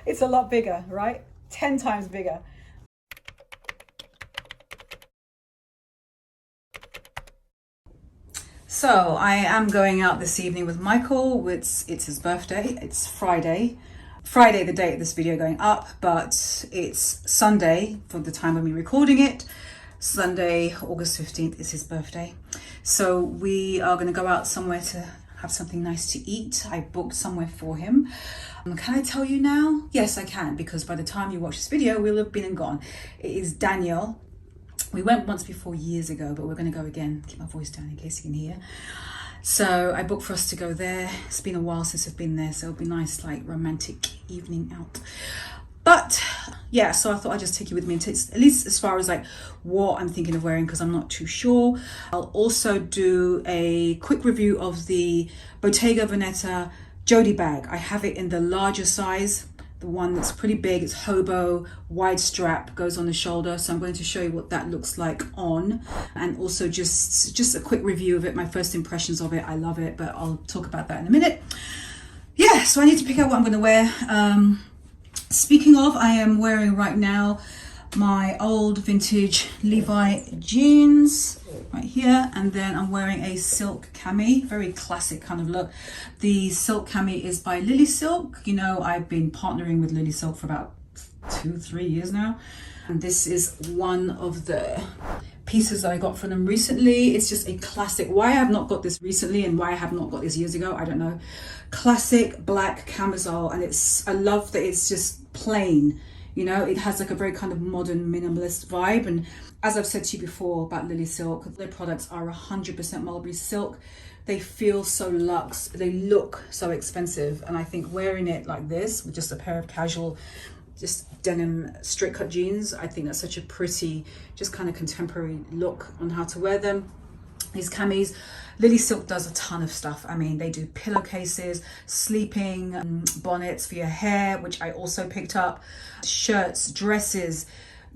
It's a lot bigger, right? 10 times bigger. So I am going out this evening with Michael. It's his birthday. It's Friday. Friday, the date of this video going up, but it's Sunday for the time of me recording it. Sunday, August 15th is his birthday. So we are going to go out somewhere to have something nice to eat. I booked somewhere for him. Can I tell you now? Yes, I can, because by the time you watch this video, we'll have been and gone. It is Daniel. We went once before years ago, but we're going to go again. Keep my voice down in case you can hear. So I booked for us to go there. It's been a while since I've been there, so it'll be nice, like romantic evening out. But yeah, so I thought I'd just take you with me into at least as far as like what I'm thinking of wearing, because I'm not too sure. I'll also do a quick review of the Bottega Veneta Jodi bag. I have it in the larger size, the one that's pretty big. It's hobo, wide strap, goes on the shoulder. So I'm going to show you what that looks like on, and also just a quick review of it, my first impressions of it. I love it, but I'll talk about that in a minute. Yeah, so I need to pick out what I'm going to wear. Speaking of, I am wearing right now my old vintage Levi jeans right here, and then I'm wearing a silk cami, very classic kind of look. The silk cami is by Lily Silk. You know, I've been partnering with Lily Silk for about 2-3 years now, and this is one of the pieces that I got from them recently. It's just a classic. Why I have not got this recently and why I have not got this years ago, I don't know. Classic black camisole, and I love that it's just plain. You know, it has like a very kind of modern minimalist vibe. And as I've said to you before about Lily Silk, their products are 100% mulberry silk. They feel so luxe, they look so expensive, and I think wearing it like this with just a pair of casual just denim straight cut jeans, I think that's such a pretty, just kind of contemporary look on how to wear them. These camis, Lily Silk does a ton of stuff. I mean, they do pillowcases, sleeping bonnets for your hair, which I also picked up, shirts, dresses,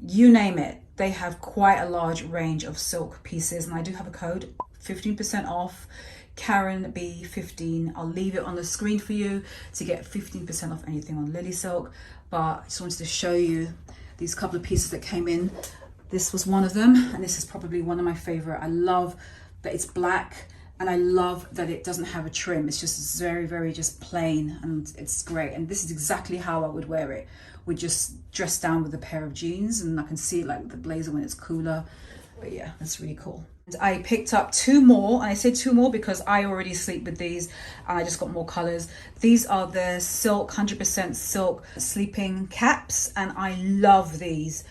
you name it. They have quite a large range of silk pieces, and I do have a code, 15% off, KarenB15. I'll leave it on the screen for you to get 15% off anything on Lily Silk. But I just wanted to show you these couple of pieces that came in. This was one of them, and this is probably one of my favorite. I love that it's black, and I love that it doesn't have a trim. It's just very, very just plain, and it's great. And this is exactly how I would wear it. We just dress down with a pair of jeans, and I can see it like the blazer when it's cooler. But yeah, that's really cool. I picked up two more, and I say two more because I already sleep with these and I just got more colors. These are the silk, 100% silk sleeping caps, and I love these.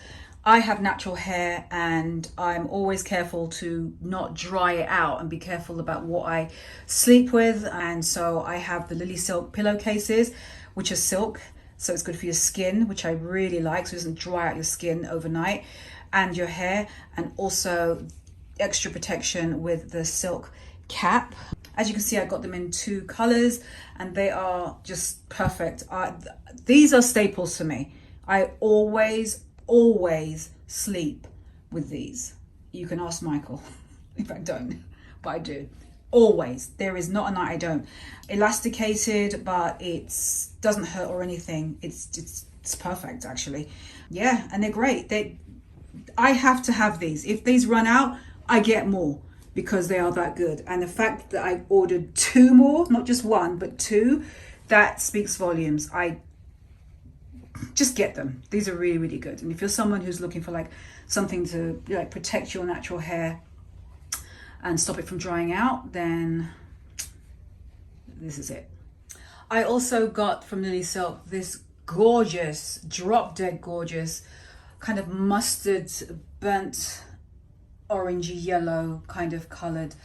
I have natural hair, and I'm always careful to not dry it out and be careful about what I sleep with. And so I have the Lily Silk pillowcases, which are silk, so it's good for your skin, which I really like, so it doesn't dry out your skin overnight and your hair. And also extra protection with the silk cap. As you can see, I got them in two colors, and they are just perfect. These are staples for me. I always sleep with these. You can ask Michael if I don't, but I do. Always. There is not a night I don't. Elasticated, but it doesn't hurt or anything. It's perfect, actually. Yeah, and they're great. I have to have these. If these run out, I get more because they are that good. And the fact that I ordered two more, not just one, but two, that speaks volumes. I just get them. These are really, really good. And if you're someone who's looking for like something to like protect your natural hair and stop it from drying out, then this is it. I also got from Lily Silk this gorgeous, drop dead gorgeous, kind of mustard, burnt orangey yellow kind of colored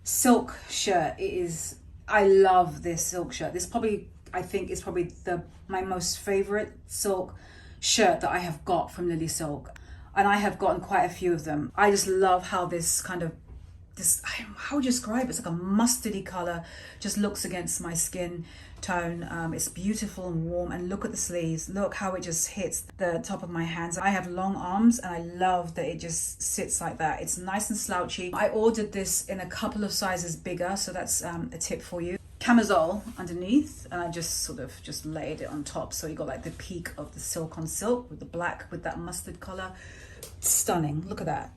silk shirt. It is, I love this silk shirt. This probably, I think is probably my most favorite silk shirt that I have got from Lily Silk, and I have gotten quite a few of them. I just love how this kind of how would you describe it? It's like a mustardy color, just looks against my skin tone. It's beautiful and warm, and look at the sleeves. Look how it just hits the top of my hands. I have long arms, and I love that it just sits like that. It's nice and slouchy. I ordered this in a couple of sizes bigger, so that's a tip for you. camisole underneath, and I just sort of just layered it on top, so you got like the peak of the silk on silk with the black with that mustard color. Stunning. Look at that.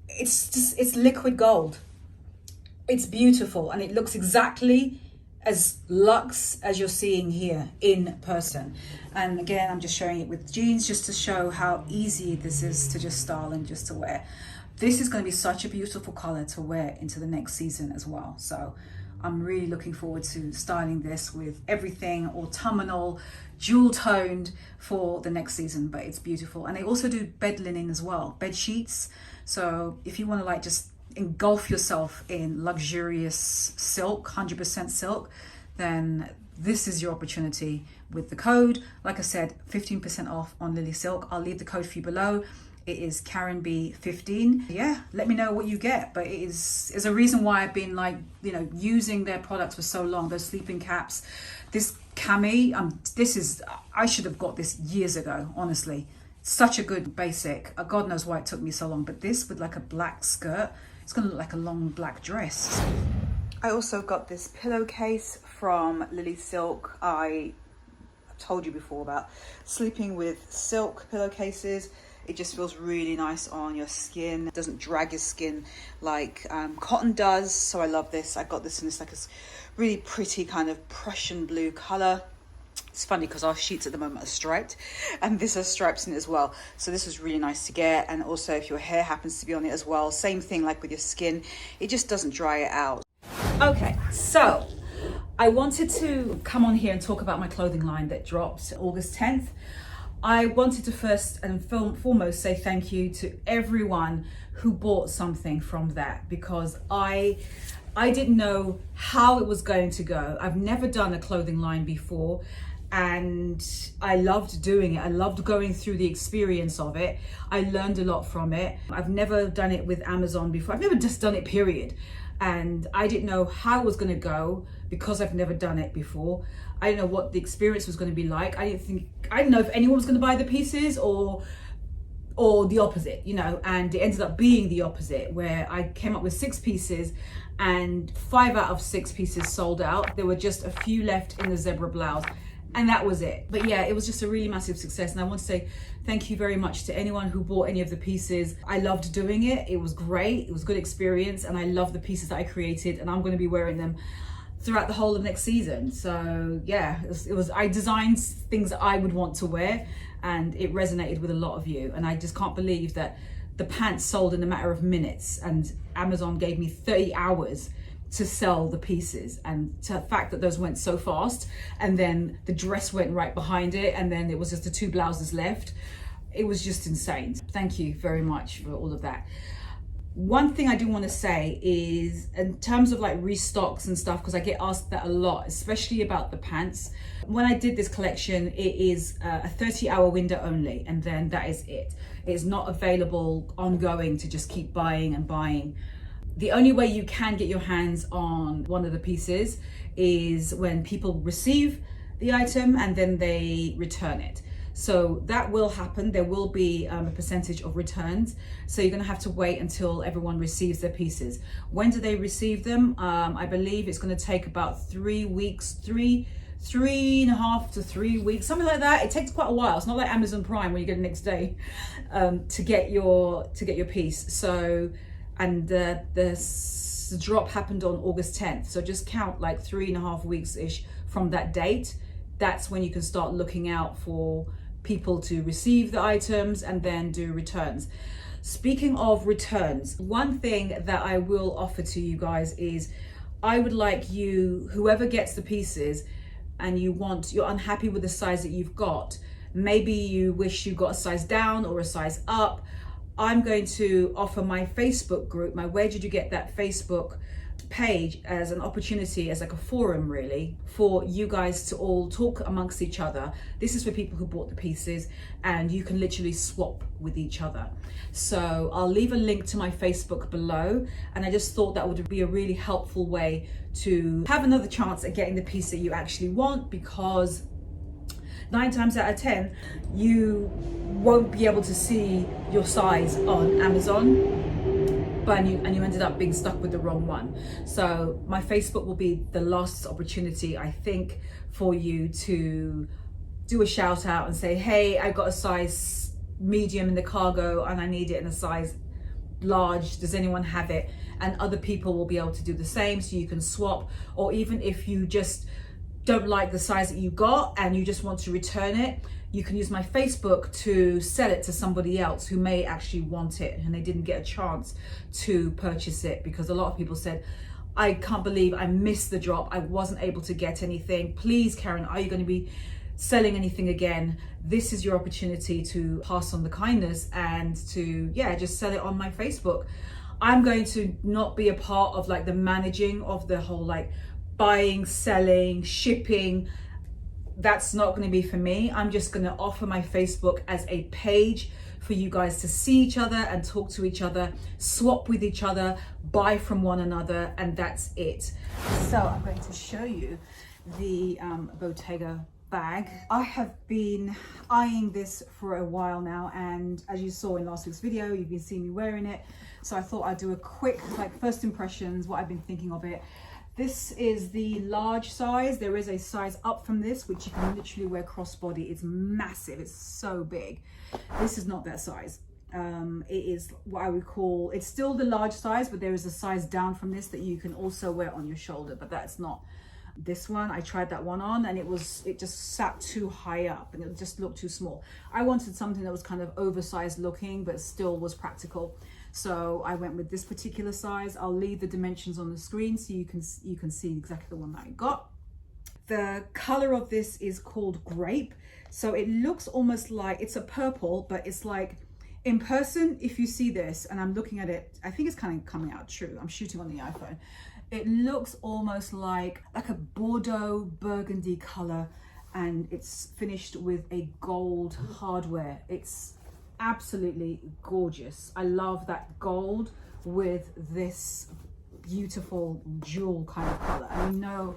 It's liquid gold. It's beautiful, and it looks exactly as luxe as you're seeing here in person. And again, I'm just showing it with jeans just to show how easy this is to just style and just to wear. This is going to be such a beautiful color to wear into the next season as well. So I'm really looking forward to styling this with everything autumnal, jewel toned for the next season, but it's beautiful. And they also do bed linen as well, bed sheets. So if you want to like just engulf yourself in luxurious silk, 100% silk, then this is your opportunity with the code. Like I said, 15% off on Lily Silk. I'll leave the code for you below. It is KarenB15. Yeah, let me know what you get. But it's a reason why I've been like, you know, using their products for so long. Those sleeping caps, this cami, I should have got this years ago, honestly. Such a good basic. God knows why it took me so long. But this with like a black skirt, it's gonna look like a long black dress. I also got this pillowcase from Lily Silk. I told you before about sleeping with silk pillowcases. It just feels really nice on your skin. It doesn't drag your skin like cotton does. So I love this. I got this in this like a really pretty kind of Prussian blue color. It's funny because our sheets at the moment are striped, and this has stripes in it as well. So this was really nice to get. And also if your hair happens to be on it as well, same thing like with your skin, it just doesn't dry it out. Okay, so I wanted to come on here and talk about my clothing line that dropped August 10th. I wanted to first and foremost say thank you to everyone who bought something from that, because I didn't know how it was going to go. I've never done a clothing line before, and I loved doing it. I loved going through the experience of it. I learned a lot from it. I've never done it with Amazon before. I've never just done it, period. And I didn't know how it was going to go because I've never done it before. I didn't know what the experience was going to be like. I didn't know if anyone was going to buy the pieces or the opposite, you know, and it ended up being the opposite, where I came up with 6 pieces and 5 out of 6 pieces sold out. There were just a few left in the zebra blouse, and that was it. But yeah, it was just a really massive success, and I want to say thank you very much to anyone who bought any of the pieces. I loved doing it. It was great. It was a good experience, and I love the pieces that I created, and I'm going to be wearing them throughout the whole of next season. So yeah, I designed things that I would want to wear, and it resonated with a lot of you. And I just can't believe that the pants sold in a matter of minutes, and Amazon gave me 30 hours to sell the pieces. And to the fact that those went so fast, and then the dress went right behind it, and then it was just the 2 blouses left. It was just insane. Thank you very much for all of that. One thing I do want to say is, in terms of like restocks and stuff, because I get asked that a lot, especially about the pants. When I did this collection, it is a 30-hour window only, and then that is it. It's not available ongoing to just keep buying and buying. The only way you can get your hands on one of the pieces is when people receive the item and then they return it. So that will happen. There will be a percentage of returns. So you're gonna have to wait until everyone receives their pieces. When do they receive them? I believe it's gonna take about 3 weeks, 3.5 to 3 weeks, something like that. It takes quite a while. It's not like Amazon Prime where you get it next day to get your piece. So, and the drop happened on August 10th. So just count like 3.5 weeks-ish from that date. That's when you can start looking out for people to receive the items and then do returns. Speaking of returns, one thing that I will offer to you guys is, I would like you, whoever gets the pieces and you're unhappy with the size that you've got, maybe you wish you got a size down or a size up, I'm going to offer my Facebook group, my Where Did You Get That Facebook page, as an opportunity, as like a forum really, for you guys to all talk amongst each other. This is for people who bought the pieces, and you can literally swap with each other. So I'll leave a link to my Facebook below, and I just thought that would be a really helpful way to have another chance at getting the piece that you actually want, because 9 times out of 10 you won't be able to see your size on Amazon. but you ended up being stuck with the wrong one. So my Facebook will be the last opportunity, I think, for you to do a shout out and say, hey, I got a size medium in the cargo and I need it in a size large, does anyone have it? And other people will be able to do the same, so you can swap. Or even if you just don't like the size that you got and you just want to return it, you can use my Facebook to sell it to somebody else who may actually want it and they didn't get a chance to purchase it. Because a lot of people said, I can't believe I missed the drop, I wasn't able to get anything. Please, Karen, are you going to be selling anything again? This is your opportunity to pass on the kindness and to, yeah, just sell it on my Facebook. I'm going to not be a part of like the managing of the whole like buying, selling, shipping. That's not going to be for me. I'm just going to offer my Facebook as a page for you guys to see each other and talk to each other, swap with each other, buy from one another, and that's it. So I'm going to show you the Bottega bag. I have been eyeing this for a while now, and as you saw in last week's video, you've been seeing me wearing it. So I thought I'd do a quick like first impressions, what I've been thinking of it. This is the large size. There is a size up from this, which you can literally wear crossbody. It's massive, it's so big. This is not that size. It is what I would call, it's still the large size, but there is a size down from this that you can also wear on your shoulder, but that's not this one. I tried that one on and it just sat too high up and it just looked too small. I wanted something that was kind of oversized looking, but still was practical. So I went with this particular size. I'll leave the dimensions on the screen so you can see exactly the one that I got. The color of this is called grape. So it looks almost like, it's a purple, but it's like, in person, if you see this, and I'm looking at it, I think it's kind of coming out true. I'm shooting on the iPhone. It looks almost like a Bordeaux burgundy color, and it's finished with a gold hardware. It's absolutely gorgeous. I love that gold with this beautiful jewel kind of color. And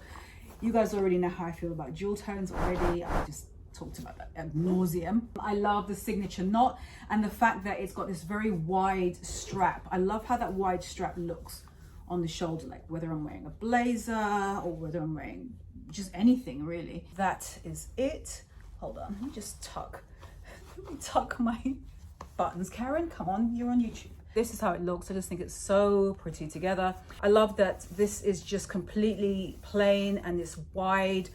you guys already know how I feel about jewel tones already. I just talked about that ad nauseum. I love the signature knot and the fact that it's got this very wide strap. I love how that wide strap looks on the shoulder, like whether I'm wearing a blazer or whether I'm wearing just anything really. That is it. Hold on, let me just tuck my buttons. Karen, come on, you're on YouTube. This is how it looks. I just think it's so pretty together. I love that this is just completely plain and this wide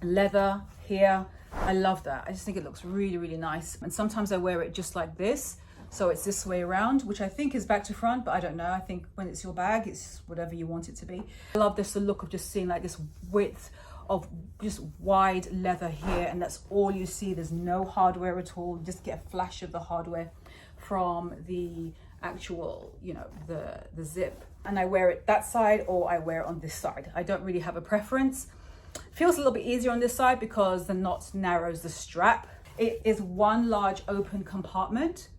leather here. I love that. I just think it looks really, really nice. And sometimes I wear it just like this. So it's this way around, which I think is back to front, but I don't know. I think when it's your bag, it's whatever you want it to be. I love this, the look of just seeing like this width of just wide leather here, and that's all you see. There's no hardware at all. You just get a flash of the hardware from the actual, the zip. And I wear it that side or I wear it on this side. I don't really have a preference. Feels a little bit easier on this side because the knot narrows the strap. It is one large open compartment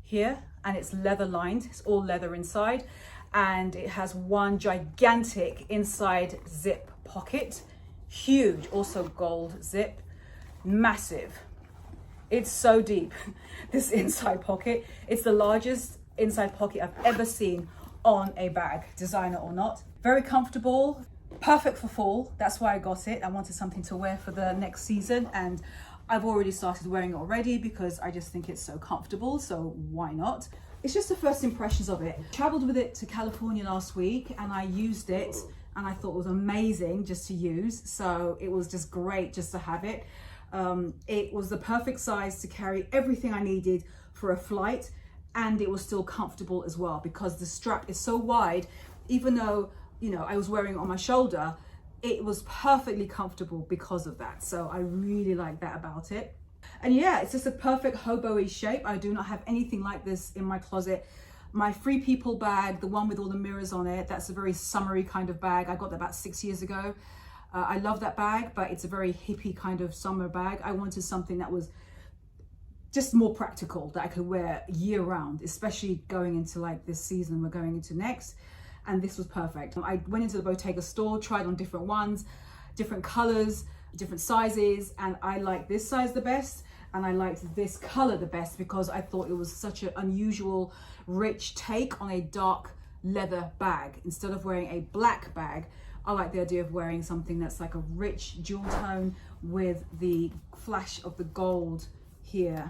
here, and it's leather lined. It's all leather inside, and it has one gigantic inside zip pocket. Huge, also gold zip, massive. It's so deep, this inside pocket. It's the largest inside pocket I've ever seen on a bag, designer or not. Very comfortable, perfect for fall. That's why I got it. I wanted something to wear for the next season, and I've already started wearing it already because I just think it's so comfortable, so why not? It's just the first impressions of it. Traveled with it to California last week and I used it and I thought it was amazing just to use. So it was just great just to have it. It was the perfect size to carry everything I needed for a flight, and it was still comfortable as well because the strap is so wide. Even though, I was wearing it on my shoulder, it was perfectly comfortable because of that. So I really like that about it. And yeah, it's just a perfect hobo-y shape. I do not have anything like this in my closet. My Free People bag, the one with all the mirrors on it, that's a very summery kind of bag. I got that about 6 years ago. I love that bag, but it's a very hippie kind of summer bag. I wanted something that was just more practical, that I could wear year round, especially going into like this season we're going into next. And this was perfect. I went into the Bottega store, tried on different ones, different colors, different sizes, and I like this size the best. and I liked this color the best because I thought it was such an unusual, rich take on a dark leather bag. Instead of wearing a black bag, I like the idea of wearing something that's like a rich jewel tone with the flash of the gold here.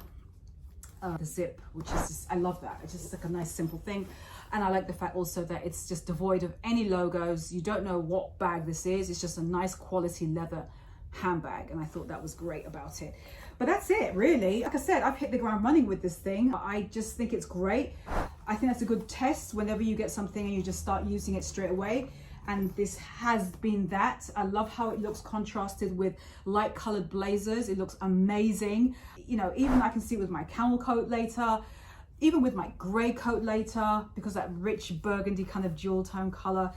The zip, which is just, I love that. It's just like a nice simple thing. And I like the fact also that it's just devoid of any logos. You don't know what bag this is. It's just a nice quality leather handbag. And I thought that was great about it. But that's it, really. Like I said, I've hit the ground running with this thing. I just think it's great. I think that's a good test whenever you get something and you just start using it straight away. And this has been that. I love how it looks contrasted with light colored blazers. It looks amazing. You know, even I can see it with my camel coat later, even with my gray coat later, because that rich burgundy kind of jewel tone color.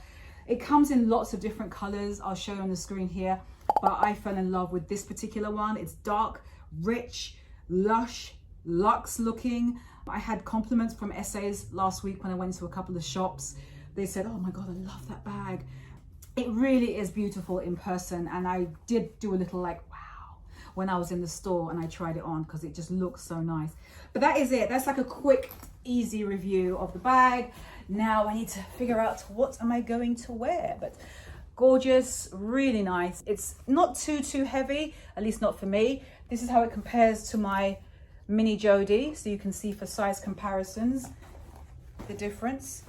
It comes in lots of different colors. I'll show you on the screen here, but I fell in love with this particular one. It's dark, rich, lush, luxe looking. I had compliments from essays last week when I went to a couple of shops. They said, oh my God, I love that bag. It really is beautiful in person. And I did do a little like, wow, when I was in the store and I tried it on because it just looks so nice. But that is it. That's like a quick, easy review of the bag. Now I need to figure out what am I going to wear. But gorgeous, really nice. It's not too heavy, at least not for me. This is how it compares to my mini Jodi. So you can see for size comparisons, the difference.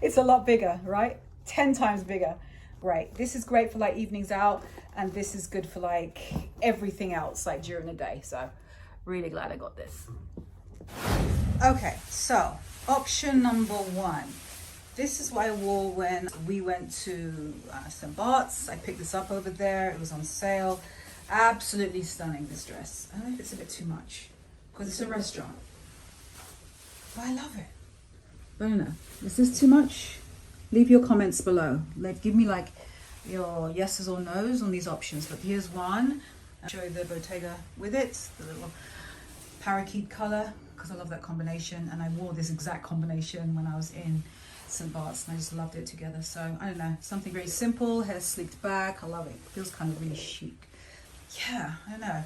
It's a lot bigger, right? 10 times bigger. Great. This is great for like evenings out, and this is good for like everything else, like during the day. So really glad I got this. Okay, so option number one. This is what I wore when we went to St. Bart's. I picked this up over there. It was on sale. Absolutely stunning, this dress. I don't know if it's a bit too much because it's a restaurant, but I love it. I don't know. Is this too much? Leave your comments below. Like, give me like your yeses or nos on these options. But here's one. I'll show you the Bottega with it, the little parakeet color, because I love that combination. And I wore this exact combination when I was in St. Bart's, and I just loved it together. So I don't know, something very simple, hair sleeked back. I love it. Feels kind of really chic. Yeah, I don't know.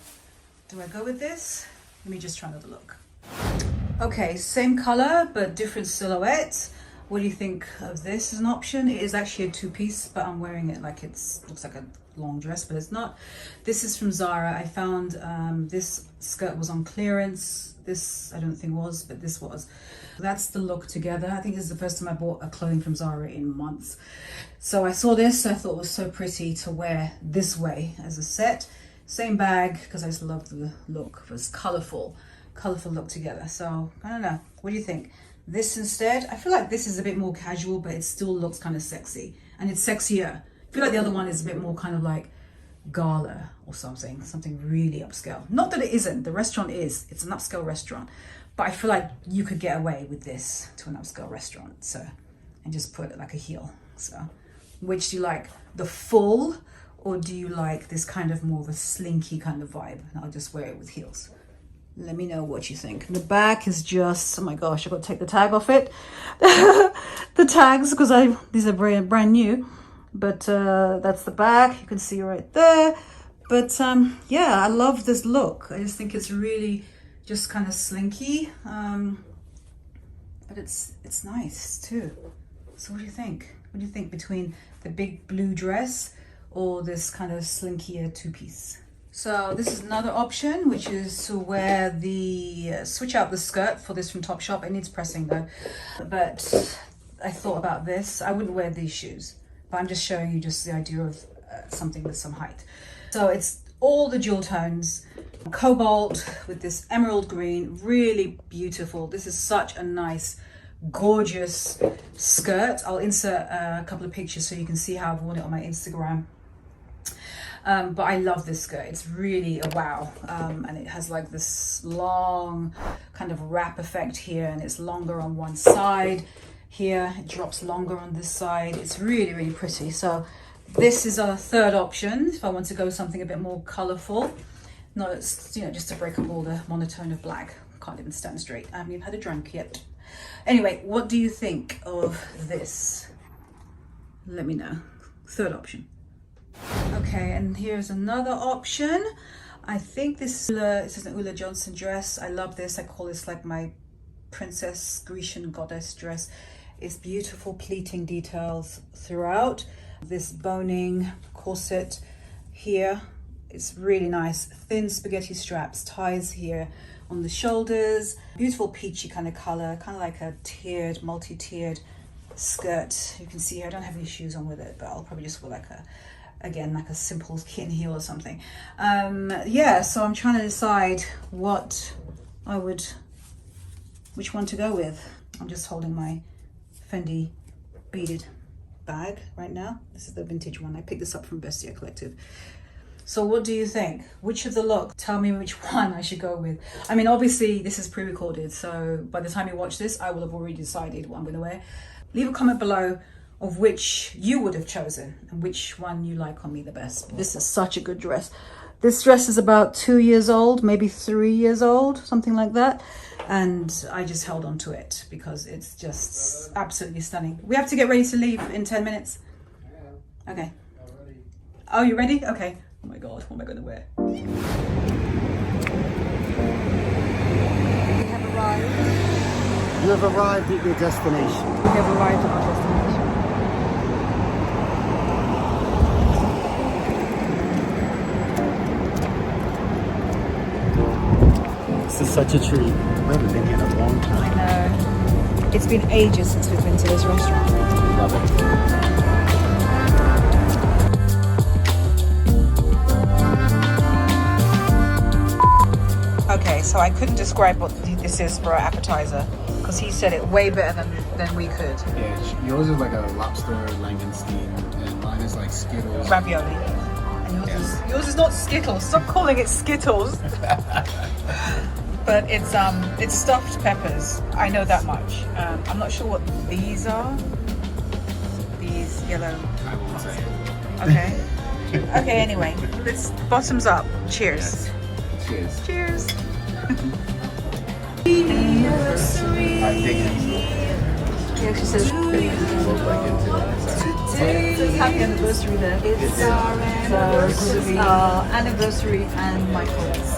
Do I go with this? Let me just try another look. Okay, same color, but different silhouette. What do you think of this as an option? It is actually a two-piece, but I'm wearing it like looks like a long dress, but it's not. This is from Zara. I found this skirt was on clearance. This I don't think was, but this was. That's the look together. I think this is the first time I bought a clothing from Zara in months. So I saw this, I thought it was so pretty to wear this way as a set. Same bag, because I just love the look. It was colorful look together. So I don't know, what do you think? This instead, I feel like this is a bit more casual, but it still looks kind of sexy, and it's sexier. I feel like the other one is a bit more kind of like gala or something really upscale. Not that it isn't, the restaurant it's an upscale restaurant, but I feel like you could get away with this to an upscale restaurant. So, and just put it like a heel. So which do you like, the full, or do you like this kind of more of a slinky kind of vibe? And I'll just wear it with heels. Let me know what you think. The back is just, oh my gosh, I've got to take the tag off it. The tags, because these are brand new. But that's the back. You can see right there. But yeah, I love this look. I just think it's really just kind of slinky. But it's nice too. So what do you think? What do you think between the big blue dress or this kind of slinkier two-piece? So this is another option, which is to wear switch out the skirt for this from Topshop. It needs pressing though. But I thought about this. I wouldn't wear these shoes, but I'm just showing you just the idea of something with some height. So it's all the jewel tones, cobalt with this emerald green, really beautiful. This is such a nice, gorgeous skirt. I'll insert a couple of pictures so you can see how I've worn it on my Instagram. But I love this skirt. It's really a wow. And it has like this long kind of wrap effect here, and it's longer on one side. Here it drops longer on this side. It's really, really pretty. So this is our third option if I want to go something a bit more colorful. Not, you know, just to break up all the monotone of black. Can't even stand straight. I haven't even had a drink yet. Anyway, what do you think of this? Let me know. Third option. Okay, and here's another option. I think this is an Ulla Johnson dress. I love this. I call this like my princess Grecian goddess dress. It's beautiful pleating details throughout. This boning corset here, it's really nice. Thin spaghetti straps, ties here on the shoulders. Beautiful peachy kind of color, kind of like a tiered, multi-tiered skirt. You can see here, I don't have any shoes on with it, but I'll probably just wear like a, again, like a simple kitten heel or something. Yeah, so I'm trying to decide what I would, which one to go with. I'm just holding my Fendi beaded bag right now. This is the vintage one. I picked this up from Bestia Collective. So what do you think? Which of the look? Tell me which one I should go with. I mean, obviously this is pre-recorded, so by the time you watch this, I will have already decided what I'm going to wear. Leave a comment below of which you would have chosen and which one you like on me the best. This is such a good dress. This dress is about 2 years old, maybe 3 years old, something like that. And I just held on to it because it's just absolutely stunning. We have to get ready to leave in 10 minutes. Okay. Oh, you ready? Okay. Oh my God, what am I going to wear? We have arrived. You have arrived at your destination. We have arrived at our destination. This is such a treat. We haven't been here in a long time. I know. It's been ages since we've been to this restaurant. Love it. Okay, so I couldn't describe what this is for an appetizer because he said it way better than we could. Yeah, yours is like a lobster langoustine, and mine is like Skittles. Ravioli. And yours is not Skittles. Stop calling it Skittles. But it's stuffed peppers. I know that much. I'm not sure what these are. These yellow. I won't say it. Okay. Okay. Anyway, let's bottoms up. Cheers. Yes. Cheers. Cheers. I dig it. Yeah, she says. Look like it's It's happy anniversary there. It's our anniversary and Michael's.